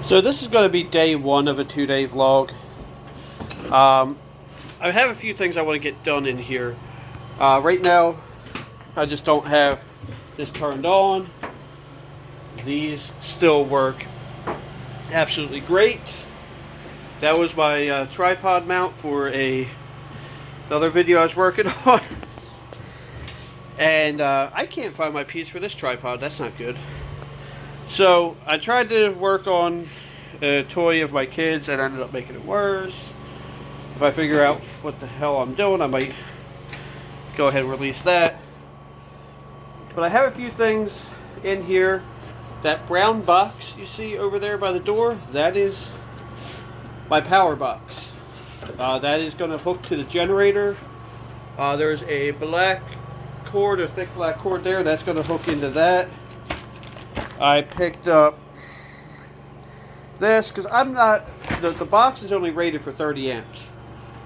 So this is going to be day one of a 2-day vlog. I have a few things I want to get done in here. Right now, I just don't have this turned on. These still work absolutely great. That was my tripod mount for another video I was working on. And I can't find my piece for this tripod. That's not good. So I tried to work on a toy of my kids and ended up making it worse. If I figure out what the hell I'm doing, I might go ahead and release that. But I have a few things in here. That brown box you see over there by the door, that is my power box. That is going to hook to the generator. There's a black cord, a thick black cord there, that's going to hook into that. I picked up this because I'm not, the box is only rated for 30 amps.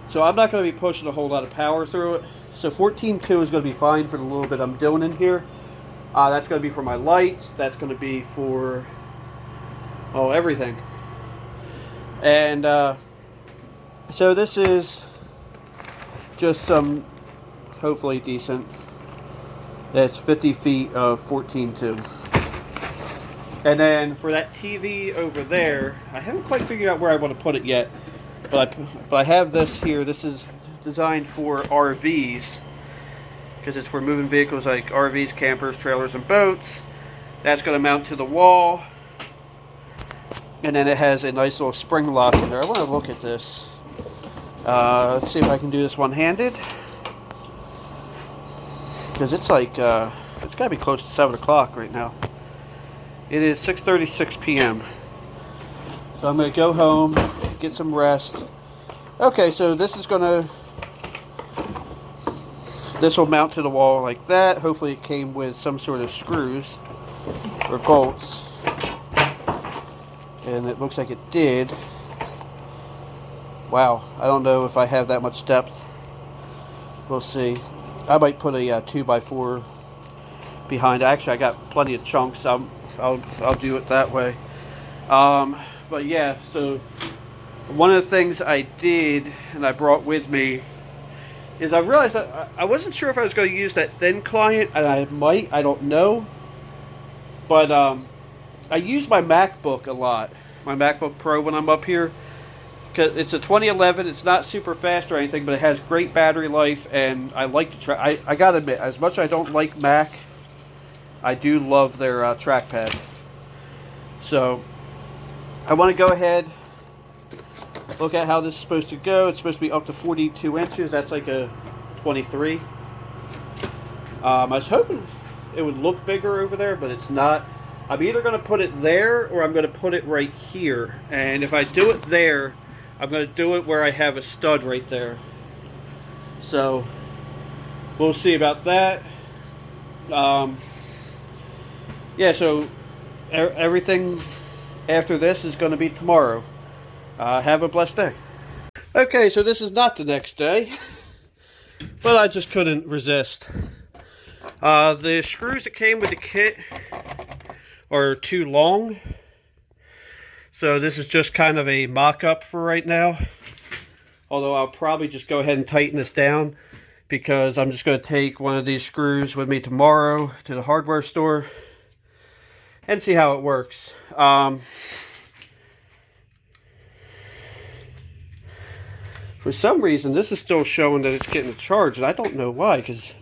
So I'm not going to be pushing a whole lot of power through it. So 14.2 is going to be fine for the little bit I'm doing in here. That's going to be for my lights. That's going to be for, everything. And so this is just some, hopefully decent. It's 50 feet of 14.2. And then for that TV over there, I haven't quite figured out where I want to put it yet. But I have this here. This is designed for RVs. Because it's for moving vehicles like RVs, campers, trailers, and boats. That's going to mount to the wall. And then it has a nice little spring lock in there. I want to look at this. Let's see if I can do this one-handed. Because it's like, it's got to be close to 7 o'clock right now. It is 6:36 p.m. So I'm going to go home, get some rest. Okay, so this is going to, this will mount to the wall like that. Hopefully it came with some sort of screws or bolts. And it looks like it did. Wow, I don't know if I have that much depth. We'll see. I might put a 2x4 behind. Actually, I got plenty of chunks. I'll do it that way. But yeah, so one of the things I did and I brought with me is I realized that I wasn't sure if I was going to use that thin client, and I might, I don't know. But I use my MacBook a lot, my MacBook Pro, when I'm up here. Cause it's a 2011, it's not super fast or anything, but it has great battery life, and I like to try. I gotta admit, as much as I don't like Mac, I do love their trackpad. So I want to go ahead, look at how this is supposed to go. It's supposed to be up to 42 inches. That's like a 23. I was hoping it would look bigger over there, but it's not. I'm either going to put it there or I'm going to put it right here. And if I do it there, I'm going to do it where I have a stud right there. So we'll see about that. Yeah, so everything after this is going to be tomorrow. Have a blessed day. Okay, so this is not the next day, but I just couldn't resist. The screws that came with the kit are too long, so this is just kind of a mock-up for right now. Although I'll probably just go ahead and tighten this down, because I'm just going to take one of these screws with me tomorrow to the hardware store and see how it works. For some reason, this is still showing that it's getting charged, and I don't know why, because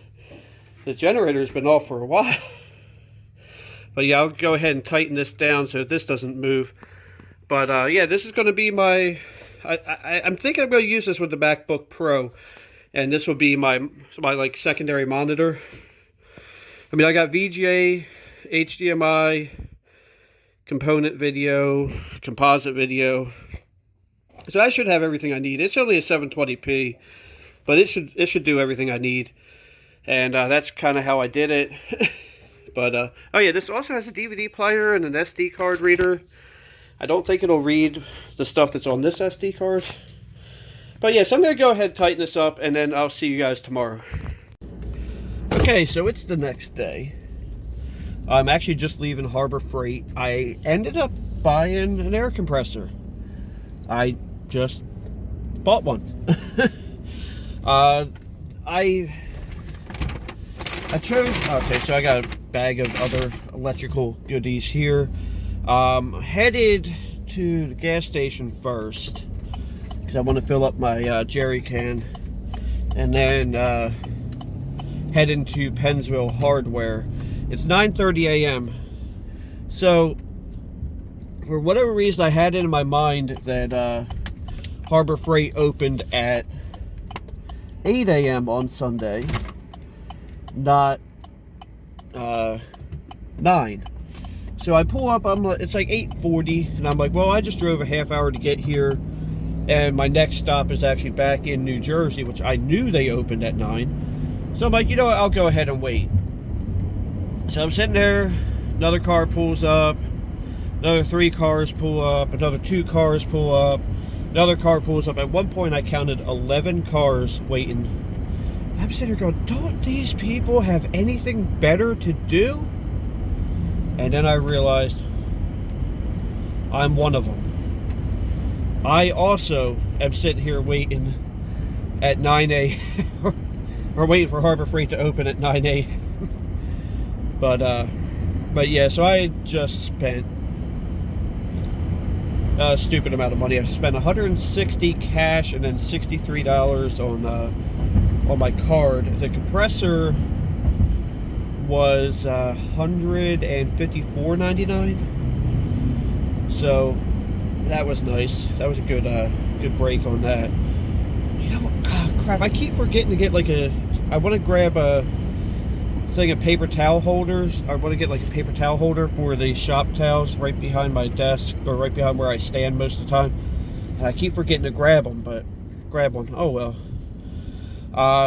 the generator has been off for a while. But yeah, I'll go ahead and tighten this down so this doesn't move. But yeah, this is going to be my, I'm thinking I'm going to use this with the MacBook Pro, and this will be my like secondary monitor. I mean, I got VGA, HDMI, component video, composite video. So I should have everything I need. It's only a 720p, but it should do everything I need. And that's kind of how I did it. But oh yeah, this also has a DVD player and an SD card reader. I don't think it'll read the stuff that's on this SD card. But yeah, so I'm going to go ahead and tighten this up, and then I'll see you guys tomorrow. Okay, so it's the next day. I'm actually just leaving Harbor Freight. I ended up buying an air compressor. I just bought one. I chose, okay, so I got a bag of other electrical goodies here. Headed to the gas station first because I want to fill up my jerry can, and then head into Pennsville Hardware. It's 9:30 a.m. So for whatever reason, I had it in my mind that Harbor Freight opened at 8 a.m. on Sunday, not 9. So I pull up, it's like 8:40, and I'm like, well, I just drove a half hour to get here, and my next stop is actually back in New Jersey, which I knew they opened at 9. So I'm like, you know what, I'll go ahead and wait. So I'm sitting there, another car pulls up, another 3 cars pull up, another 2 cars pull up, another car pulls up. At one point I counted 11 cars waiting. I'm sitting there going, don't these people have anything better to do? And then I realized I'm one of them. I also am sitting here waiting at 9 a.m. or waiting for Harbor Freight to open at 9 a.m. But yeah, so I just spent a stupid amount of money. I spent $160 cash and then $63 on my card. The compressor was $154.99. So that was nice. That was a good break on that. You know, crap, I keep forgetting to get like I want to grab a thing of paper towel holders. I want to get like a paper towel holder for the shop towels right behind my desk, or right behind where I stand most of the time. And I keep forgetting to grab them, but grab one. Oh well.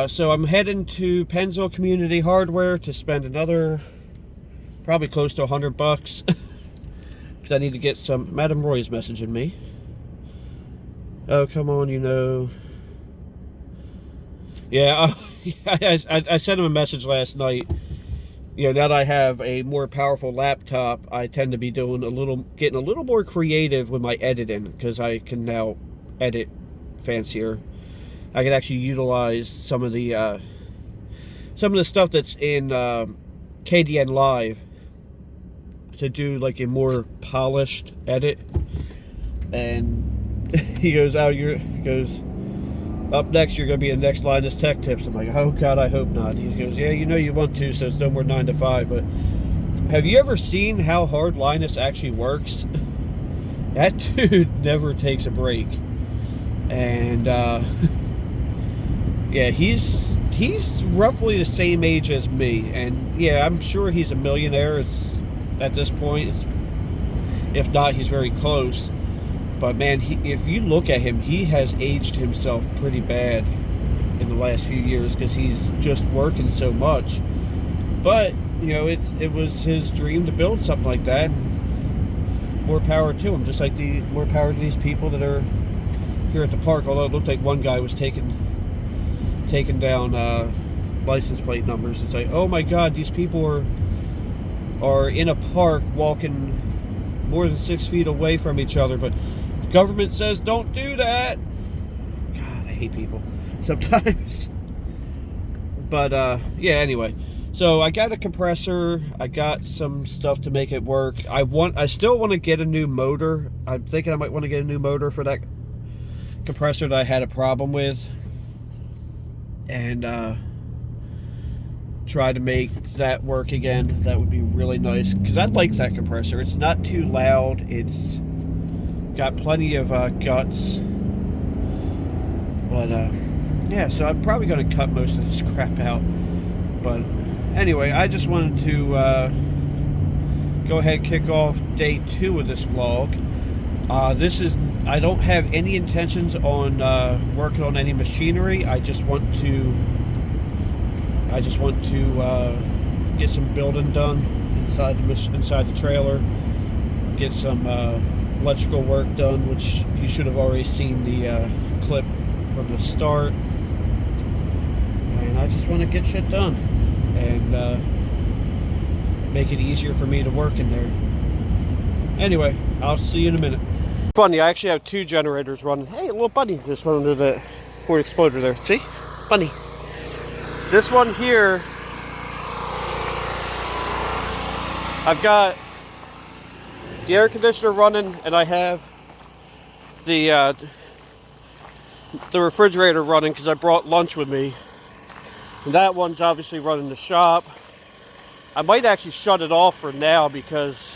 So I'm heading to Pennsville Community Hardware to spend another probably close to $100 because I need to get some. Madam Roy's messaging me. Oh, come on, you know. Yeah, I sent him a message last night. You know, now that I have a more powerful laptop, I tend to be doing getting a little more creative with my editing, because I can now edit fancier. I can actually utilize some of the stuff that's in KDN Live to do like a more polished edit. And he goes, up next you're going to be in the next Linus Tech Tips. I'm like, oh God, I hope not. He goes, yeah, you know you want to, so it's no more 9 to 5. But have you ever seen how hard Linus actually works? That dude never takes a break. And yeah, he's roughly the same age as me, and yeah, I'm sure he's a millionaire. At this point, if not, he's very close. But man, if you look at him, he has aged himself pretty bad in the last few years because he's just working so much. But you know, it was his dream to build something like that. More power to him. Just like more power to these people that are here at the park. Although it looked like one guy was taking down license plate numbers. It's like, oh my God, these people are in a park walking more than 6 feet away from each other, but the government says don't do that. God, I hate people sometimes. But yeah, anyway, so I got a compressor. I got some stuff to make it work. I still want to get a new motor. I'm thinking I might want to get a new motor for that compressor that I had a problem with, and try to make that work again. That would be really nice, because I like that compressor. It's not too loud. It's got plenty of guts. But yeah, so I'm probably going to cut most of this crap out. But anyway, I just wanted to go ahead and kick off day 2 of this vlog. I don't have any intentions on working on any machinery. I just want to get some building done inside the trailer, get some electrical work done, which you should have already seen the clip from the start. And I just want to get shit done. And make it easier for me to work in there. Anyway, I'll see you in a minute. Funny, I actually have 2 generators running. Hey, a little bunny just went under the Ford Exploder there. See? Bunny. This one here, I've got the air conditioner running, and I have the refrigerator running because I brought lunch with me. And that one's obviously running the shop. I might actually shut it off for now because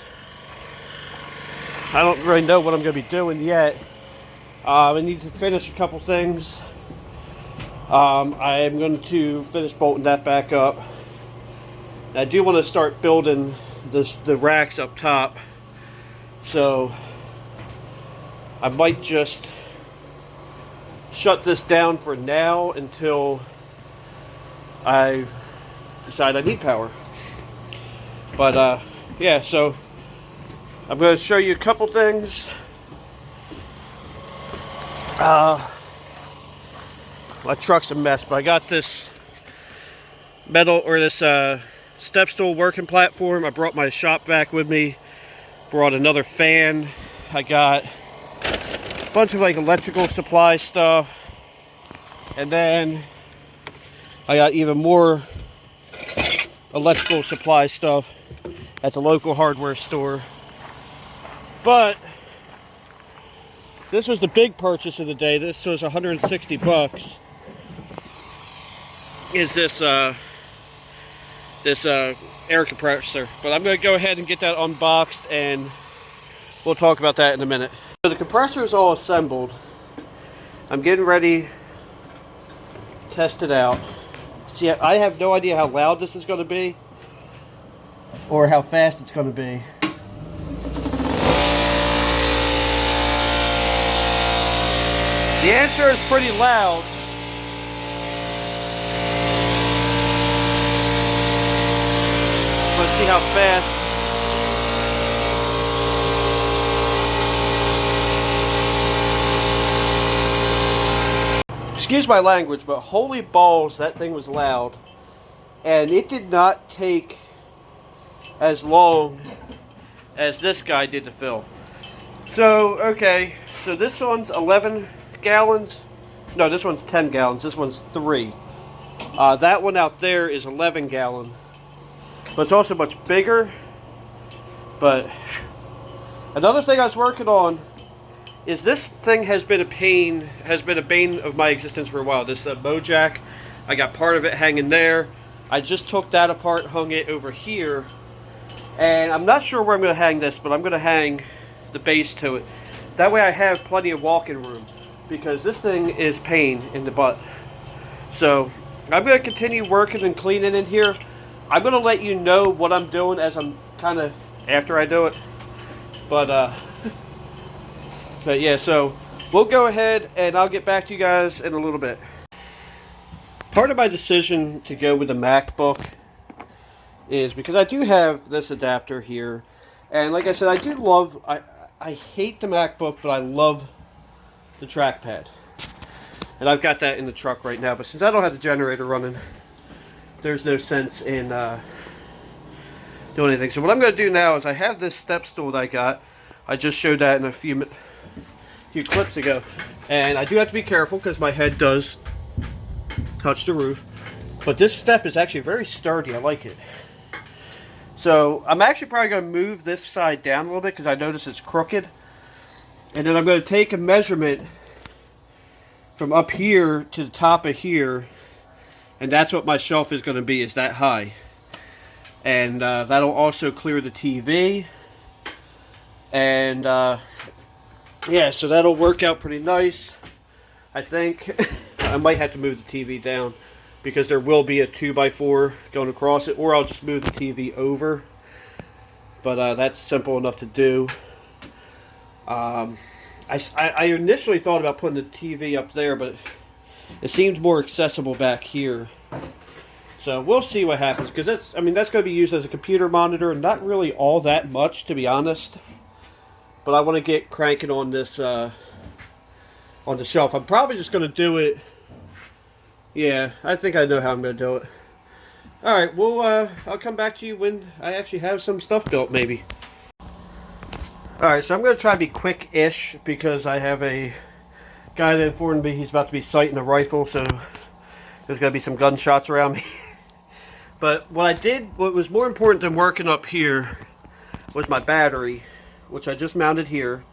I don't really know what I'm going to be doing yet. I need to finish a couple things. I am going to finish bolting that back up. And I do want to start building the racks up top. So I might just shut this down for now until I decide I need power. But yeah, so I'm going to show you a couple things. My truck's a mess, but I got this metal, or this step stool working platform. I brought my shop vac with me. Brought another fan. I got a bunch of like electrical supply stuff. And then I got even more electrical supply stuff at the local hardware store. But this was the big purchase of the day. This was 160 bucks. Is this air compressor. But I'm going to go ahead and get that unboxed, and we'll talk about that in a minute. So the compressor is all assembled. I'm getting ready to test it out. See, I have no idea how loud this is going to be or how fast it's going to be. The answer is pretty loud. Let's see how fast. Excuse my language, but holy balls, that thing was loud. And it did not take as long as this guy did to fill. So, okay, so this one's 11 gallons. No, this one's 10 gallons. This one's 3. That one out there is 11 gallon. But it's also much bigger. But another thing I was working on is this thing has been a bane of my existence for a while. This Mojack, I got part of it hanging there. I just took that apart, hung it over here. And I'm not sure where I'm going to hang this, but I'm going to hang the base to it. That way I have plenty of walking room, because this thing is pain in the butt. So I'm going to continue working and cleaning in here. I'm going to let you know what I'm doing as I'm kind of after I do it. But yeah, so we'll go ahead and I'll get back to you guys in a little bit. Part of my decision to go with the MacBook is because I do have this adapter here. And like I said, I do love, I hate the MacBook, but I love the trackpad. And I've got that in the truck right now. But since I don't have the generator running, there's no sense in doing anything. So what I'm going to do now is I have this step stool that I got. I just showed that in a few clips ago. And I do have to be careful because my head does touch the roof. But this step is actually very sturdy. I like it. So I'm actually probably going to move this side down a little bit because I notice it's crooked. And then I'm going to take a measurement from up here to the top of here. And that's what my shelf is going to be, is that high. And that'll also clear the TV. And yeah, so that'll work out pretty nice. I think I might have to move the TV down because there will be a 2x4 going across it, or I'll just move the TV over. But that's simple enough to do. I initially thought about putting the TV up there, but it seemed more accessible back here. So we'll see what happens, because that's going to be used as a computer monitor, and not really all that much, to be honest. But I want to get cranking on this on the shelf. I'm probably just going to do it. Yeah, I think I know how I'm going to do it. Alright, well, I'll come back to you when I actually have some stuff built, maybe. Alright, so I'm going to try to be quick-ish because I have a guy that informed me he's about to be sighting a rifle, so there's going to be some gunshots around me. But what was more important than working up here was my battery, which I just mounted here.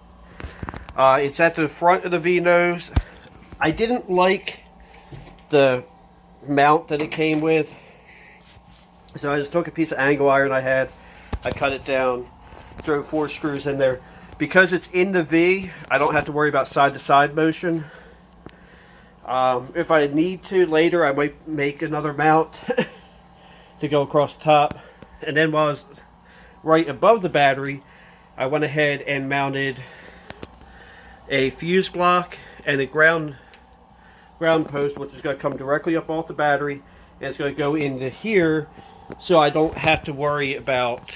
It's at the front of the V-nose. I didn't like the mount that it came with, so I just took a piece of angle iron I had, I cut it down, drove 4 screws in there. Because it's in the V, I don't have to worry about side-to-side motion. If I need to later, I might make another mount to go across the top. And then while I was right above the battery, I went ahead and mounted a fuse block and a ground post, which is going to come directly up off the battery, and it's going to go into here, so I don't have to worry about,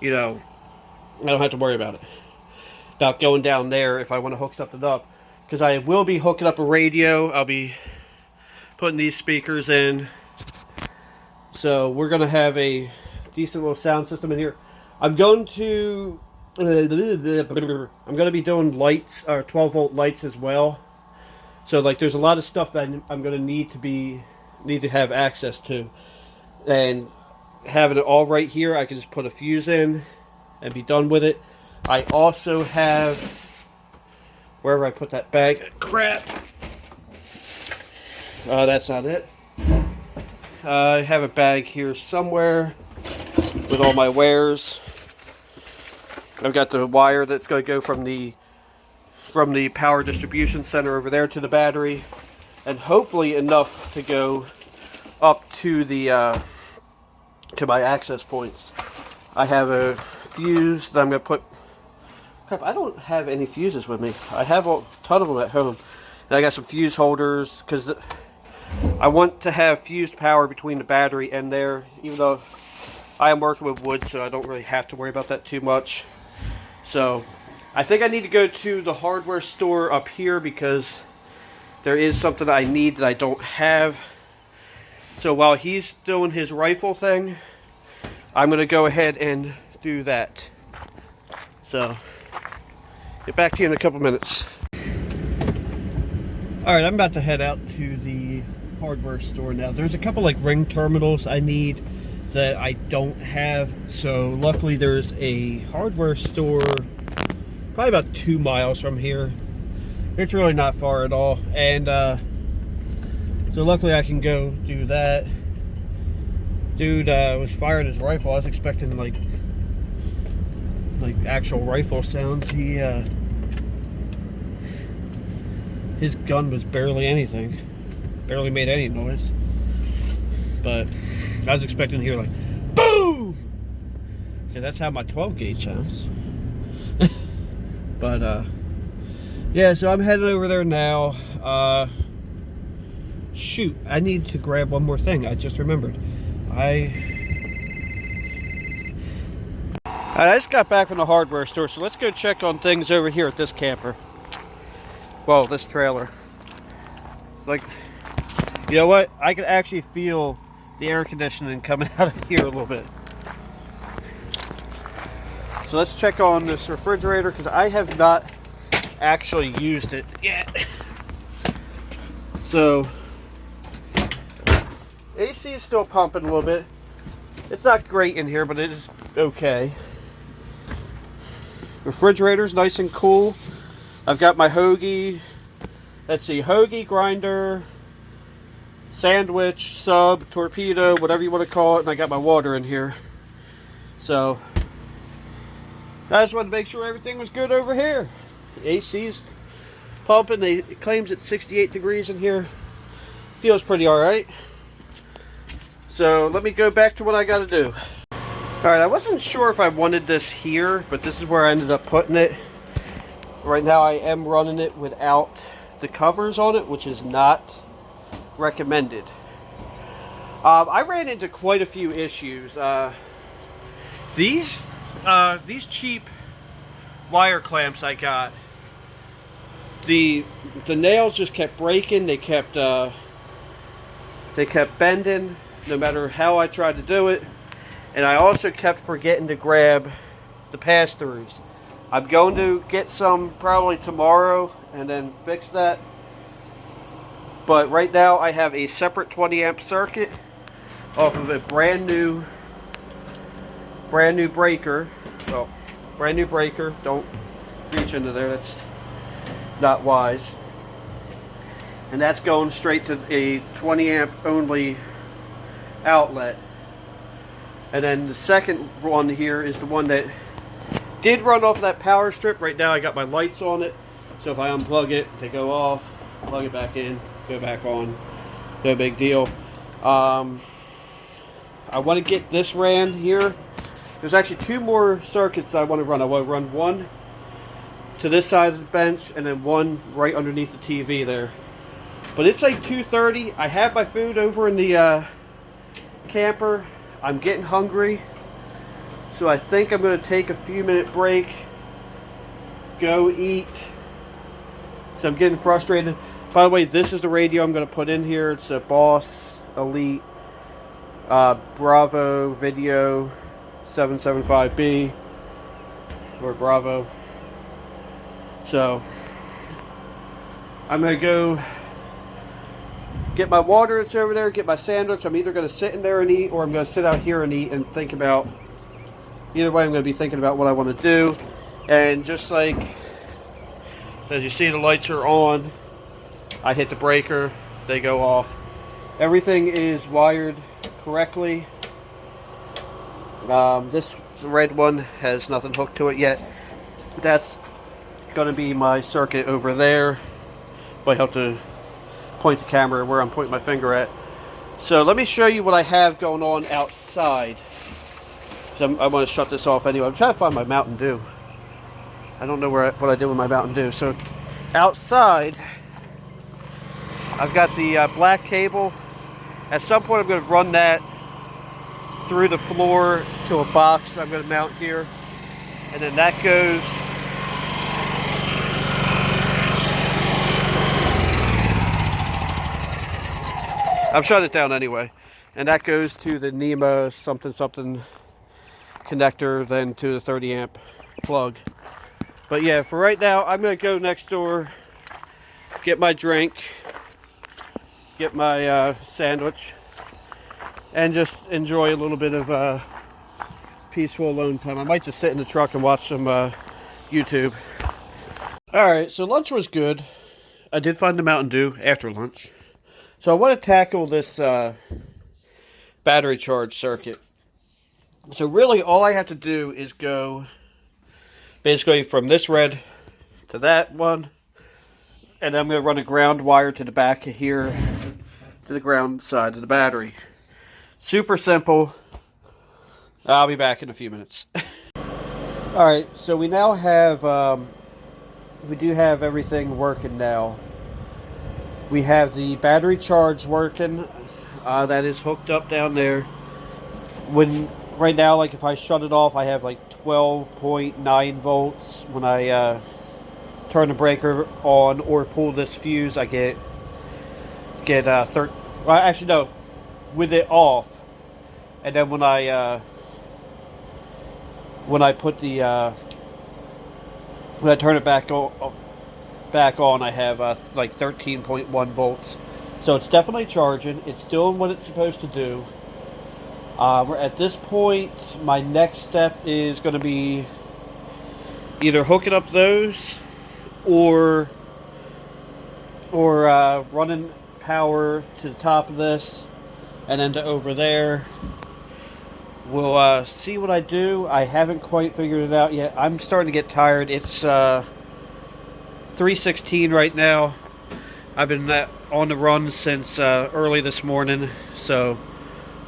I don't have to worry about going down there if I want to hook something up, because I will be hooking up a radio. I'll be putting these speakers in, so we're going to have a decent little sound system in here. I'm going to be doing lights, or 12-volt lights as well. So like, there's a lot of stuff that I'm going to need to have access to, and having it all right here, I can just put a fuse in and be done with it. I also have, wherever I put that bag, crap. That's not it. I have a bag here somewhere with all my wares. I've got the wire that's going to go from the power distribution center over there to the battery, and hopefully enough to go up to the to my access points. I have a fuse that I'm going to put. Crap, I don't have any fuses with me. I have a ton of them at home. And I got some fuse holders because I want to have fused power between the battery and there, even though I am working with wood, so I don't really have to worry about that too much. So I think I need to go to the hardware store up here because there is something I need that I don't have. So while he's doing his rifle thing, I'm going to go ahead and do that. So get back to you in a couple minutes. Alright, I'm about to head out to the hardware store now. There's a couple like ring terminals I need that I don't have. So luckily there's a hardware store probably about 2 miles from here. It's really not far at all, and so luckily I can go do that. Dude was firing his rifle. I was expecting like actual rifle sounds. His gun was barely anything, barely made any noise, but I was expecting to hear like boom, because that's how my 12 gauge sounds. But yeah, so I'm heading over there now. Shoot, I need to grab one more thing. I just remembered. I just got back from the hardware store, so let's go check on things over here at this camper. Well, this trailer. It's like, you know what? I can actually feel the air conditioning coming out of here a little bit. So let's check on this refrigerator because I have not actually used it yet. So AC is still pumping a little bit. It's not great in here, but it is okay. Refrigerator's nice and cool. I've got my hoagie. Let's see, hoagie, grinder, sandwich, sub, torpedo, whatever you want to call it, and I got my water in here. So I just wanted to make sure everything was good over here. The AC's pumping. It claims it's 68 degrees in here. Feels pretty alright. So let me go back to what I got to do. Alright, I wasn't sure if I wanted this here, but this is where I ended up putting it. Right now I am running it without the covers on it, which is not recommended. I ran into quite a few issues. These cheap wire clamps I got, the nails just kept breaking. They kept bending. no matter how I tried to do it. And I also kept forgetting to grab the pass-throughs. I'm going to get some probably tomorrow and then fix that. But right now I have a separate 20 amp circuit off of a brand new breaker. Well, brand new breaker. Don't reach into there. That's not wise. And that's going straight to a 20 amp only outlet. And then the second one here is the one that did run off that power strip. Right now I got my lights on it, so if I unplug it, they go off, plug it back in, go back on, no big deal. I want to get this ran here. There's actually two more circuits I want to run. I want to run one to this side of the bench and then one right underneath the TV there. But it's like 2:30. I have my food over in the camper. I'm getting hungry, so I think I'm going to take a few minute break, go eat, so I'm getting frustrated. By the way, this is the radio I'm going to put in here. It's a Boss Elite Bravo Video 775B, or Bravo. So I'm going to go get my water that's over there, get my sandwich. I'm either going to sit in there and eat, or I'm going to sit out here and eat and think about, either way I'm going to be thinking about what I want to do. And just like, as you see, the lights are on. I hit the breaker, they go off. Everything is wired correctly. This red one has nothing hooked to it yet. That's going to be my circuit over there. But I have to point the camera where I'm pointing my finger at. So let me show you what I have going on outside. So I want to shut this off anyway. I'm trying to find my Mountain Dew. I don't know what I did with my Mountain Dew. So outside, I've got the black cable. At some point I'm going to run that through the floor to a box I'm going to mount here. And then that goes I've shut it down anyway, and that goes to the NEMA something connector, then to the 30 amp plug. But yeah, for right now I'm gonna go next door, get my drink, get my sandwich, and just enjoy a little bit of peaceful alone time. I might just sit in the truck and watch some YouTube. Alright, so lunch was good. I did find the Mountain Dew after lunch. So I want to tackle this battery charge circuit. So really all I have to do is go basically from this red to that one. And I'm going to run a ground wire to the back of here to the ground side of the battery. Super simple. I'll be back in a few minutes. Alright, so we now have, we do have everything working now. We have the battery charge working. That is hooked up down there. Right now, like if I shut it off, I have like 12.9 volts. When I turn the breaker on or pull this fuse, I get well, actually no, with it off. And then when I put the when I turn it back on, I have like 13.1 volts. So it's definitely charging. It's doing what it's supposed to do. At this point, my next step is going to be either hooking up those or running power to the top of this and then to over there. We'll see what I do. I haven't quite figured it out yet. I'm starting to get tired. It's 3:16 right now. I've been on the run since early this morning, so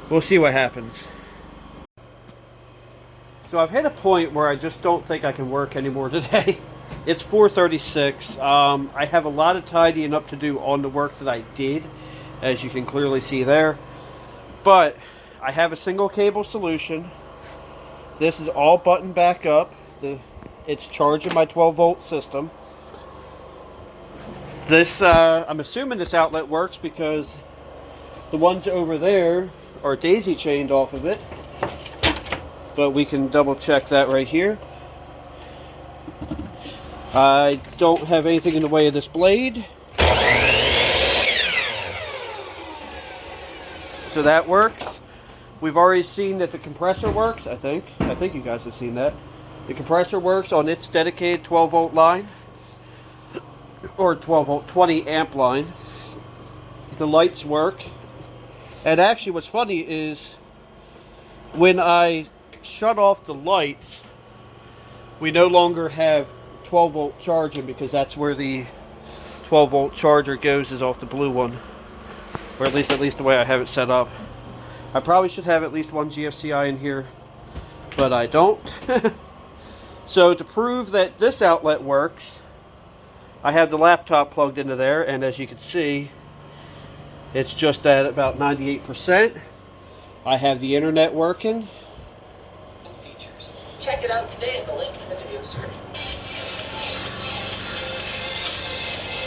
we'll see what happens. So I've hit a point where I just don't think I can work anymore today. It's 4:36. I have a lot of tidying up to do on the work that I did, as you can clearly see there. But I have a single cable solution. This is all buttoned back up. It's charging my 12 volt system. This, I'm assuming this outlet works because the ones over there or daisy chained off of it, but we can double check that right here. I don't have anything in the way of this blade, so that works. We've already seen that the compressor works, I think you guys have seen that. The compressor works on its dedicated 12 volt line, or 12 volt 20 amp line. The lights work. And actually what's funny is when I shut off the lights, we no longer have 12 volt charging, because that's where the 12 volt charger goes, is off the blue one. Or at least the way I have it set up. I probably should have at least one GFCI in here, but I don't. So to prove that this outlet works, I have the laptop plugged into there, and as you can see, it's just at about 98%. I have the internet working. Features. Check it out today at the link in the video description.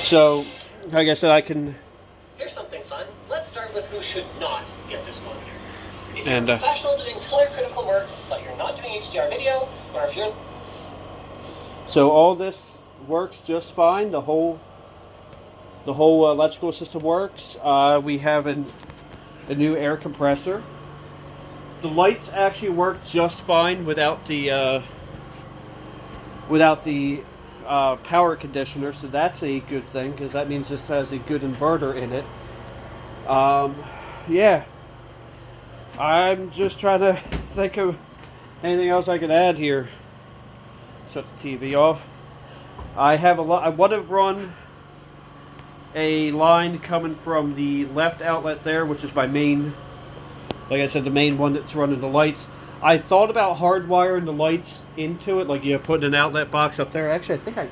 So, like I said, I can... Here's something fun. Let's start with who should not get this monitor. If you're And, a professional doing color critical work, but you're not doing HDR video, or if you're... So all this works just fine. The whole electrical system works. We have a new air compressor. The lights actually work just fine without the power conditioner, so that's a good thing, because that means this has a good inverter in it. Yeah, I'm just trying to think of anything else I can add here. Shut the TV off. I would have run a line coming from the left outlet there, which is my main, like I said, the main one that's running the lights. I thought about hardwiring the lights into it, like, you know, putting an outlet box up there. Actually, I think I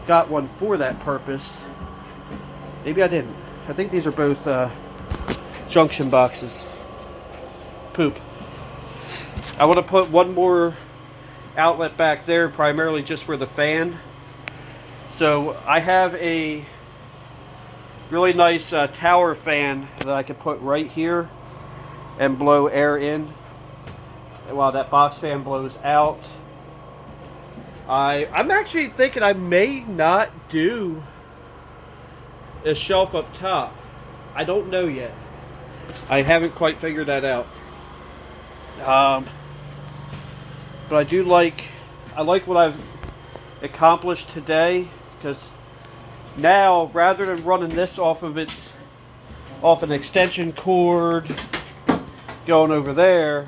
got one for that purpose. Maybe I didn't. I think these are both junction boxes. Poop. I want to put one more outlet back there, primarily just for the fan. So I have a really nice tower fan that I can put right here and blow air in, and while that box fan blows out. I'm actually thinking I may not do a shelf up top. I don't know yet. I haven't quite figured that out. But I like what I've accomplished today, because now, rather than running this off an extension cord going over there,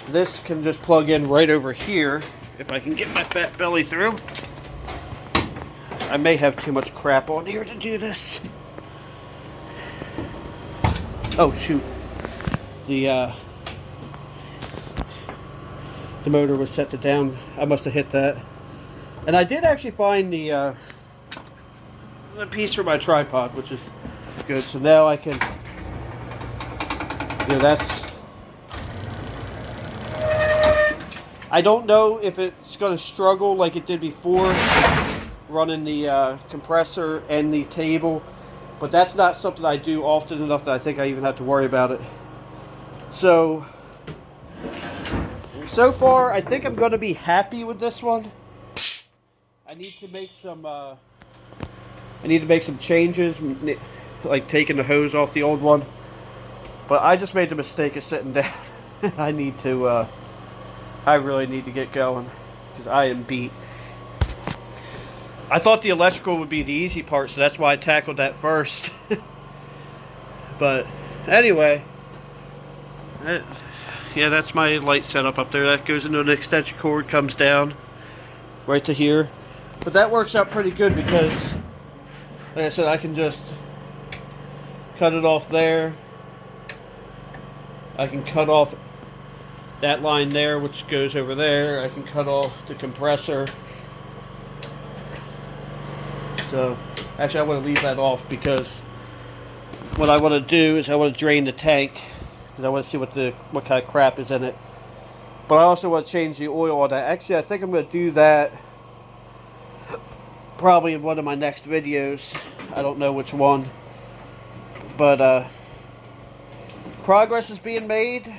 this can just plug in right over here. If I can get my fat belly through. I may have too much crap on here to do this. Oh shoot. The motor was set to down. I must have hit that. And I did actually find the piece for my tripod, which is good. So now I can, you know, that's... I don't know if it's going to struggle like it did before, running the compressor and the table, but that's not something I do often enough that I think I even have to worry about it. So far, I think I'm going to be happy with this one. I need to make some changes, like taking the hose off the old one. But I just made the mistake of sitting down. I really need to get going, because I am beat. I thought the electrical would be the easy part, so that's why I tackled that first. But anyway, yeah, that's my light setup up there. That goes into an extension cord, comes down right to here. But that works out pretty good, because, like I said, I can just cut it off there. I can cut off that line there, which goes over there. I can cut off the compressor. So, actually I want to leave that off, because what I want to do is I want to drain the tank, because I want to see what kind of crap is in it. But I also want to change the oil on that. Actually, I think I'm going to do that probably in one of my next videos. I don't know which one. But progress is being made.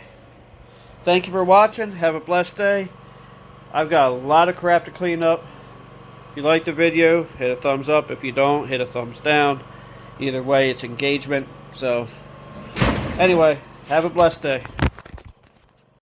Thank you for watching. Have a blessed day. I've got a lot of crap to clean up. If you like the video, hit a thumbs up. If you don't, hit a thumbs down. Either way, it's engagement. So, anyway, have a blessed day.